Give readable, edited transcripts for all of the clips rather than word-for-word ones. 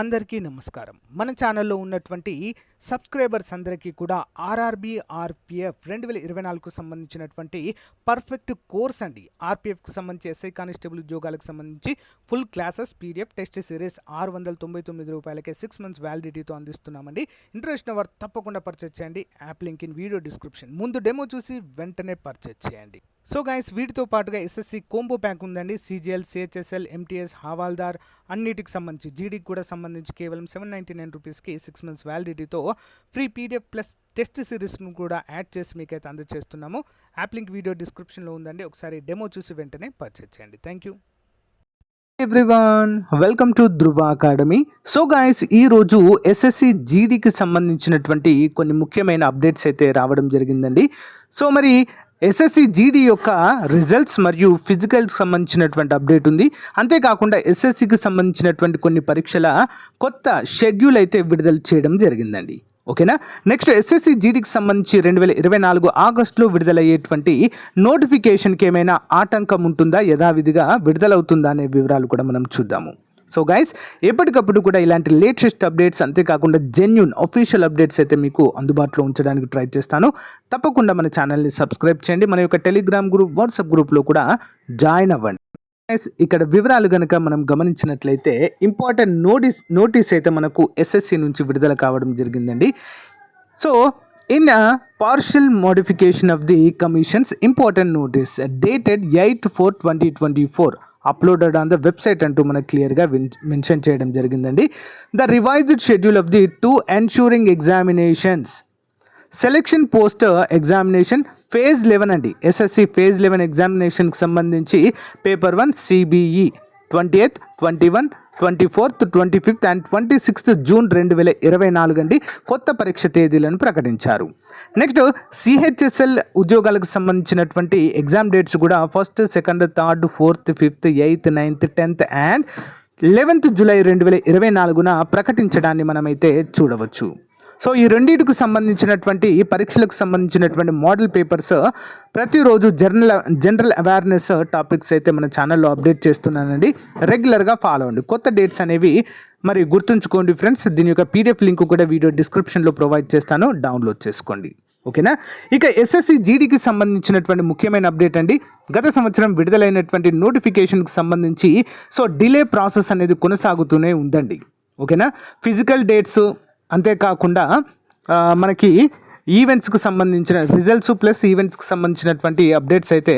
అందరికీ నమస్కారం. మన ఛానల్లో ఉన్నటువంటి సబ్స్క్రైబర్స్ అందరికీ కూడా ఆర్ఆర్బీ ఆర్పిఎఫ్ 2024కు సంబంధించినటువంటి పర్ఫెక్ట్ కోర్స్ అండి. ఆర్పిఎఫ్కి సంబంధించి ఎస్ఐ కానిస్టేబుల్ ఉద్యోగాలకు సంబంధించి full classes PDF test series ₹699 6 months వ్యాలిడిటీతో అందిస్తున్నామండి. ఇంట్రెస్ట్ వారు తప్పకుండా పర్చేజ్ చేయండి. App link in video description. ముందు డెమో చూసి వెంటనే పర్చేజ్ చేయండి. సో గైస్, వీటితో పాటుగా ఎస్ఎస్సి కోంబో ప్యాక్ ఉందండి. సిజిఎల్, సిహెచ్ఎస్ఎల్, ఎంటీఎస్, హవాల్దార్ అన్నిటికి సంబంధించి జీడీకి కూడా సంబంధించి కేవలం ₹799కి 6 మంత్స్ వ్యాలిడిటీతో ఫ్రీ పీడిఎఫ్ ప్లస్ టెస్ట్ సిరీస్ను కూడా యాడ్ చేసి మీకైతే అందజేస్తున్నాము. యాప్ లింక్ వీడియో డిస్క్రిప్షన్లో ఉందండి. ఒకసారి డెమో చూసి వెంటనే పర్చేజ్ చేయండి. Thank you everyone, welcome to Dhruva academy. So guys, ఈరోజు ఎస్ఎస్సి జీడీకి సంబంధించినటువంటి కొన్ని ముఖ్యమైన అప్డేట్స్ అయితే రావడం జరిగిందండి. సో మరి ఎస్ఎస్సి జీడీ యొక్క రిజల్ట్స్ మరియు ఫిజికల్కి సంబంధించినటువంటి అప్డేట్ ఉంది. అంతేకాకుండా ఎస్ఎస్సికి సంబంధించినటువంటి కొన్ని పరీక్షల కొత్త షెడ్యూల్ అయితే విడుదల చేయడం జరిగిందండి. ఓకేనా. నెక్స్ట్ ఎస్ఎస్సి జీడీకి సంబంధించి 2024 ఆగస్టులో విడుదలయ్యేటువంటి నోటిఫికేషన్కి ఏమైనా ఆటంకం ఉంటుందా, యథావిధిగా విడుదలవుతుందా అనే వివరాలు కూడా మనం చూద్దాము. సో గైస్, ఎప్పటికప్పుడు కూడా ఇలాంటి లేటెస్ట్ అప్డేట్స్, అంతేకాకుండా జెన్యూన్ అఫీషియల్ అప్డేట్స్ అయితే మీకు అందుబాటులో ఉంచడానికి ట్రై చేస్తాను. తప్పకుండా మన ఛానల్ని సబ్స్క్రైబ్ చేయండి. మన యొక్క టెలిగ్రామ్ గ్రూప్, వాట్సాప్ గ్రూప్లో కూడా జాయిన్ అవ్వండి. ఇక్కడ వివరాలు కనుక మనం గమనించినట్లయితే ఇంపార్టెంట్ నోటీస్ అయితే మనకు ఎస్ఎస్సి నుంచి విడుదల కావడం జరిగిందండి. So in partial modification of the commissions important notice dated 8/4/2024 uploaded on the website అంటూ మనకు క్లియర్గా మెన్షన్ చేయడం జరిగిందండి. The revised schedule of the 2 ensuing examinations selection post examination phase 11 అండి. ఎస్ఎస్సి ఫేజ్ 11 ఎగ్జామినేషన్కి సంబంధించి paper 1 CBE 28th, 21, 24th, 25th and 26th June 2024 అండి కొత్త పరీక్ష తేదీలను ప్రకటించారు. నెక్స్ట్ సిహెచ్ఎస్ఎల్ ఉద్యోగాలకు సంబంధించినటువంటి ఎగ్జామ్ డేట్స్ కూడా 1st, 2nd, 3rd, 4th, 5th, 8th, 9th, 10th and 11th July 2024 ప్రకటించడాన్ని మనమైతే చూడవచ్చు. సో ఈ రెండింటికి సంబంధించినటువంటి పరీక్షలకు సంబంధించినటువంటి మోడల్ పేపర్స్ ప్రతిరోజు జనరల్ అవేర్నెస్ టాపిక్స్ అయితే మన ఛానల్లో అప్డేట్ చేస్తున్నానండి. రెగ్యులర్గా ఫాలో అవ్వండి. కొత్త డేట్స్ అనేవి మరి గుర్తుంచుకోండి ఫ్రెండ్స్. దీని యొక్క పీడిఎఫ్ లింక్ కూడా వీడియో డిస్క్రిప్షన్లో ప్రొవైడ్ చేస్తాను, డౌన్లోడ్ చేసుకోండి. ఓకేనా. ఇక ఎస్ఎస్సి జీడీకి సంబంధించినటువంటి ముఖ్యమైన అప్డేట్ అండి. గత సంవత్సరం విడుదలైనటువంటి నోటిఫికేషన్కి సంబంధించి సో డిలే ప్రాసెస్ అనేది కొనసాగుతూనే ఉందండి. ఓకేనా. ఫిజికల్ డేట్స్, అంతేకాకుండా మనకి ఈవెంట్స్కి సంబంధించిన రిజల్ట్స్ ప్లస్ ఈవెంట్స్కి సంబంధించినటువంటి అప్డేట్స్ అయితే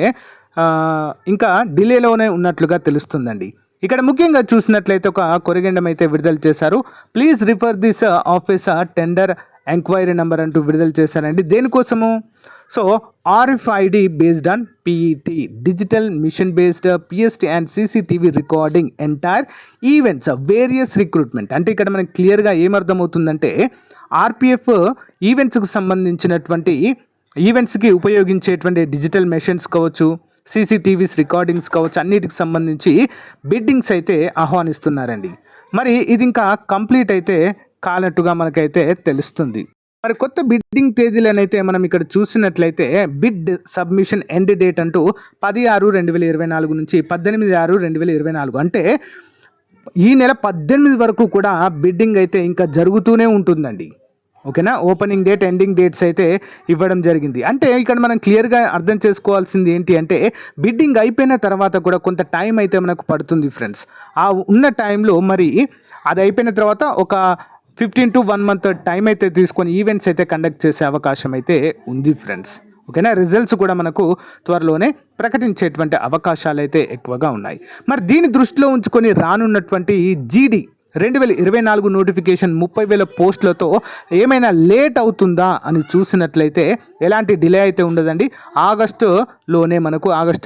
ఇంకా డిలేలోనే ఉన్నట్లుగా తెలుస్తుందండి. ఇక్కడ ముఖ్యంగా చూసినట్లయితే ఒక కొరిగెండం అయితే విడుదల చేశారు. Please refer this office tender enquiry number అంటూ విడుదల చేశారండి. దేనికోసము? So RFID based on PET digital machine based PST and CCTV recording entire events various recruitment. అంటే ఇక్కడ మనకి క్లియర్గా ఏమర్థమవుతుందంటే ఆర్పిఎఫ్ ఈవెంట్స్కి సంబంధించినటువంటి ఈవెంట్స్కి ఉపయోగించేటువంటి డిజిటల్ మెషిన్స్ కావచ్చు, సీసీటీవీస్ రికార్డింగ్స్ కావచ్చు, అన్నిటికి సంబంధించి బిడ్డింగ్స్ అయితే ఆహ్వానిస్తున్నారండి. మరి ఇది ఇంకా కంప్లీట్ అయితే కానట్టుగా మనకైతే తెలుస్తుంది. మరి కొత్త బిడ్డింగ్ తేదీలను అయితే మనం ఇక్కడ చూసినట్లయితే బిడ్ సబ్మిషన్ ఎండ్ డేట్ అంటూ 10/6/2024 నుంచి 18/6/2024 అంటే ఈ నెల 18 వరకు కూడా బిడ్డింగ్ అయితే ఇంకా జరుగుతూనే ఉంటుందండి. ఓకేనా. ఓపెనింగ్ డేట్, ఎండింగ్ డేట్స్ అయితే ఇవ్వడం జరిగింది. అంటే ఇక్కడ మనం క్లియర్గా అర్థం చేసుకోవాల్సింది ఏంటి అంటే బిడ్డింగ్ అయిపోయిన తర్వాత కూడా కొంత టైం అయితే మనకు పడుతుంది ఫ్రెండ్స్. ఆ ఉన్న టైంలో మరి అది అయిపోయిన తర్వాత ఒక 15 to 1 month టైం అయితే తీసుకొని ఈవెంట్స్ అయితే కండక్ట్ చేసే అవకాశం అయితే ఉంది ఫ్రెండ్స్. ఓకేనా. రిజల్ట్స్ కూడా మనకు త్వరలోనే ప్రకటించేటువంటి అవకాశాలు అయితే ఎక్కువగా ఉన్నాయి. మరి దీన్ని దృష్టిలో ఉంచుకొని రానున్నటువంటి జీడీ 2024 నోటిఫికేషన్ 30,000 పోస్టులతో ఏమైనా లేట్ అవుతుందా అని చూసినట్లయితే ఎలాంటి డిలే అయితే ఉండదండి. ఆగస్ట్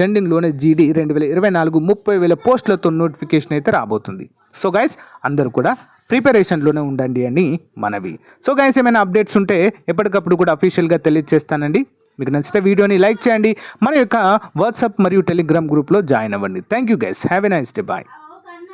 ఎండింగ్లోనే జీడీ 2024 30,000 పోస్టులతో నోటిఫికేషన్ అయితే రాబోతుంది. సో గైస్, అందరూ కూడా ప్రిపరేషన్లోనే ఉండండి అని మనవి. సో గైస్, ఏమైనా అప్డేట్స్ ఉంటే ఎప్పటికప్పుడు కూడా అఫీషియల్గా తెలియజేస్తానండి. మీకు నచ్చితే వీడియోని లైక్ చేయండి. మన యొక్క వాట్సాప్ మరియు టెలిగ్రామ్ గ్రూప్లో జాయిన్ అవ్వండి. Thank you guys. Have a nice day. Bye.